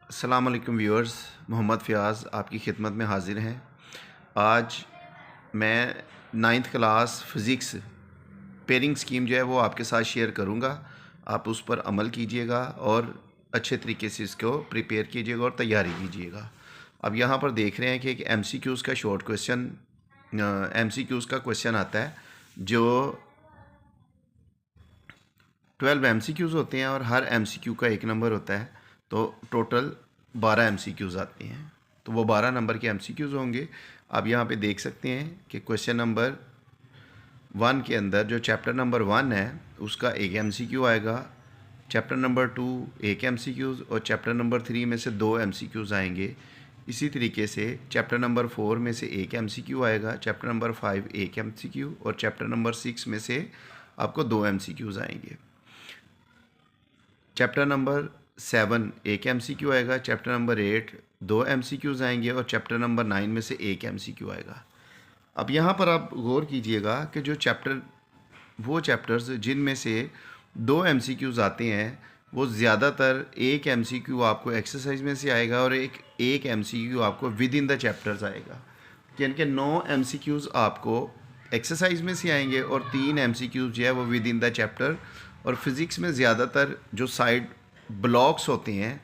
अस्सलाम वालेकुम व्यूअर्स, मोहम्मद फ़याज़ आपकी खिदमत में हाज़िर हैं। आज मैं 9th class physics pairing scheme जो है वो आपके साथ शेयर करूंगा। आप उस पर अमल कीजिएगा और अच्छे तरीके से इसको प्रिपेयर कीजिएगा और तैयारी कीजिएगा। अब यहाँ पर देख रहे हैं कि एक MCQs का शॉर्ट क्वेश्चन MCQs का क्वेश्चन आता है जो 12 MCQs होते हैं और हर MCQ का 1 नंबर होता है, तो टोटल 12 MCQs आते हैं। तो वो 12 नंबर के MCQs होंगे। आप यहाँ पे देख सकते हैं कि क्वेश्चन नंबर 1 के अंदर जो चैप्टर नंबर 1 है उसका एक MCQ आएगा, चैप्टर नंबर 2 एक MCQs और चैप्टर नंबर 3 में से 2 MCQs आएंगे। इसी तरीके से चैप्टर नंबर 4 में से एक MCQ आएगा, चैप्टर नंबर 5 एक MCQ और चैप्टर नंबर 6 में से आपको 2 MCQs आएंगे। चैप्टर नंबर 7 एक MCQ आएगा, चैप्टर नंबर 8 2 MCQs आएंगे और चैप्टर नंबर 9 में से एक MCQ आएगा। अब यहाँ पर आप गौर कीजिएगा कि वो चैप्टर्स जिनमें से 2 MCQs आते हैं वो ज़्यादातर एक MCQ आपको एक्सरसाइज में से आएगा और एक MCQ आपको विद इन द चैप्टर्स आएगा। यानी कि 9 MCQs आपको एक्सरसाइज में से आएंगे और 3 MCQs जो है वो विद इन द चैप्टर। और फिज़िक्स में ज़्यादातर जो साइड ब्लॉक्स होते हैं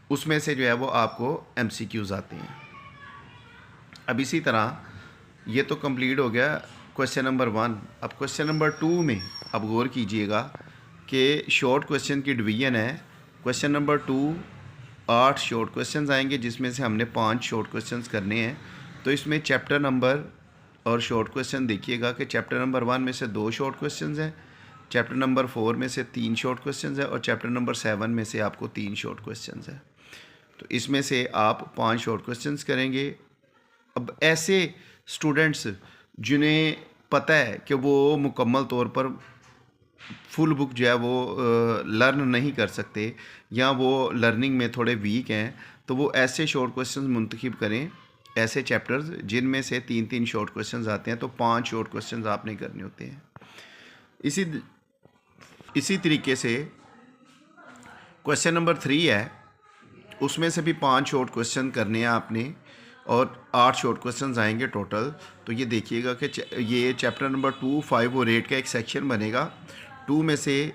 उसमें से जो है वो आपको MCQs आते हैं। अब इसी तरह ये तो कंप्लीट हो गया क्वेश्चन नंबर 1। अब क्वेश्चन नंबर 2 में अब गौर कीजिएगा कि शॉर्ट क्वेश्चन की डिवीज़न है। क्वेश्चन नंबर 2 8 शॉर्ट क्वेश्चंस आएंगे जिसमें से हमने 5 शॉर्ट क्वेश्चंस करने हैं। तो इसमें चैप्टर नंबर और शॉर्ट क्वेश्चन देखिएगा कि चैप्टर नंबर 1 में से 2 शॉर्ट क्वेश्चंस हैं, चैप्टर नंबर 4 में से 3 शॉर्ट क्वेश्चंस हैं और चैप्टर नंबर 7 में से आपको 3 शॉर्ट क्वेश्चंस हैं। तो इसमें से आप 5 शॉर्ट क्वेश्चंस करेंगे। अब ऐसे स्टूडेंट्स जिन्हें पता है कि वो मुकम्मल तौर पर फुल बुक जो है वो लर्न नहीं कर सकते या वो लर्निंग में थोड़े वीक हैं, तो वो ऐसे शॉर्ट क्वेश्चंस मुंतखब करें, ऐसे चैप्टर्स जिनमें से 3-3 शॉर्ट क्वेश्चंस आते हैं। तो 5 शॉर्ट क्वेश्चंस आपने करने होते हैं। इसी तरीके से क्वेश्चन नंबर 3 है, उसमें से भी 5 शॉर्ट क्वेश्चन करने हैं आपने और 8 शॉर्ट क्वेश्चंस आएंगे टोटल। तो ये देखिएगा कि ये चैप्टर नंबर 2, 5 और 8 का एक सेक्शन बनेगा। 2 में से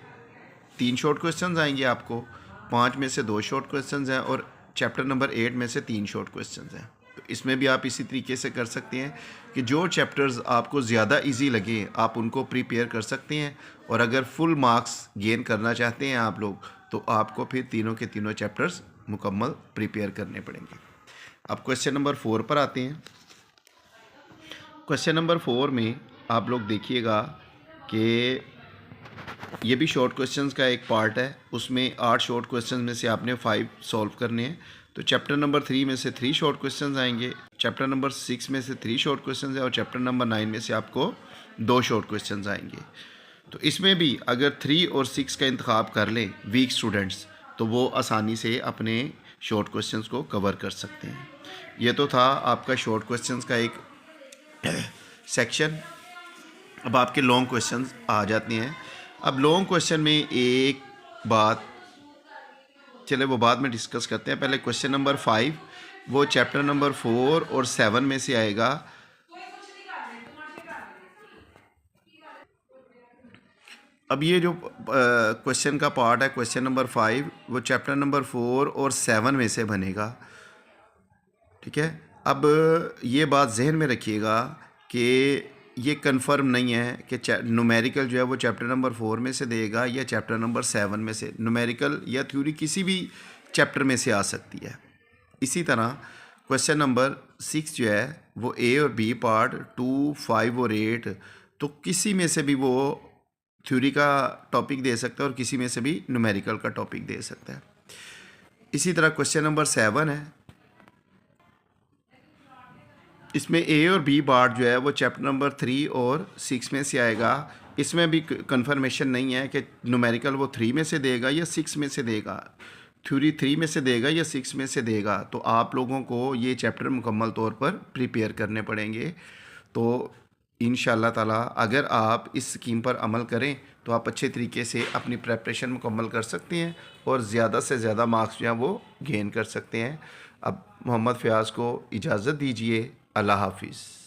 3 शॉर्ट क्वेश्चंस आएंगे आपको, 5 में से 2 शॉर्ट क्वेश्चंस हैं और चैप्टर नंबर 8 में से 3 शॉर्ट क्वेश्चंस हैं। तो इसमें भी आप इसी तरीके से कर सकते हैं कि जो चैप्टर्स आपको ज़्यादा इजी लगे आप उनको प्रिपेयर कर सकते हैं। और अगर फुल मार्क्स गेन करना चाहते हैं आप लोग तो आपको फिर तीनों के तीनों चैप्टर्स मुकम्मल प्रिपेयर करने पड़ेंगे। अब क्वेश्चन नंबर 4 पर आते हैं। क्वेश्चन नंबर 4 में आप लोग देखिएगा कि ये भी शॉर्ट क्वेश्चंस का एक पार्ट है। उसमें 8 शॉर्ट क्वेश्चंस में से आपने 5 सॉल्व करने हैं। तो चैप्टर नंबर 3 में से 3 शॉर्ट क्वेश्चंस आएंगे, चैप्टर नंबर 6 में से 3 शॉर्ट क्वेश्चंस हैं और चैप्टर नंबर 9 में से आपको 2 शॉर्ट क्वेश्चंस आएंगे। तो इसमें भी अगर 3 और 6 का इंतखाब कर लें वीक स्टूडेंट्स तो वो आसानी से अपने शॉर्ट क्वेश्चंस को कवर कर सकते हैं। ये तो था आपका शॉर्ट क्वेश्चंस का एक सेक्शन। अब आपके लॉन्ग क्वेश्चंस आ जाते हैं। अब लॉन्ग क्वेश्चन में एक बात, चले वो बाद में डिस्कस करते हैं। पहले क्वेश्चन नंबर 5 वो चैप्टर नंबर 4 और 7 में से आएगा। अब ये जो क्वेश्चन का पार्ट है क्वेश्चन नंबर 5 वो चैप्टर नंबर 4 और 7 में से बनेगा, ठीक है। अब ये बात जहन में रखिएगा कि ये कंफर्म नहीं है कि न्यूमेरिकल जो है वो चैप्टर नंबर 4 में से देगा या चैप्टर नंबर 7 में से। न्यूमेरिकल या थ्योरी किसी भी चैप्टर में से आ सकती है। इसी तरह क्वेश्चन नंबर 6 जो है वो A और B पार्ट 2, 5 और 8 तो किसी में से भी वो थ्योरी का टॉपिक दे सकता है और किसी में से भी न्यूमेरिकल का टॉपिक दे सकता है। इसी तरह क्वेश्चन नंबर 7 है, इसमें A और B पार्ट जो है वो चैप्टर नंबर 3 और 6 में से आएगा। इसमें भी कंफर्मेशन नहीं है कि न्यूमेरिकल वो 3 में से देगा या 6 में से देगा, थ्योरी 3 में से देगा या 6 में से देगा। तो आप लोगों को ये चैप्टर मुकम्मल तौर पर प्रिपेयर करने पड़ेंगे। तो इंशाअल्लाह ताला अगर आप इस स्कीम पर अमल करें तो आप अच्छे तरीके से अपनी प्रेपरेशन मुकम्मल कर सकते हैं और ज़्यादा से ज़्यादा मार्क्स जो हैं वो गेन कर सकते हैं। अब मोहम्मद फ़याज़ को इजाज़त दीजिए। अल्लाह हाफ़िज़।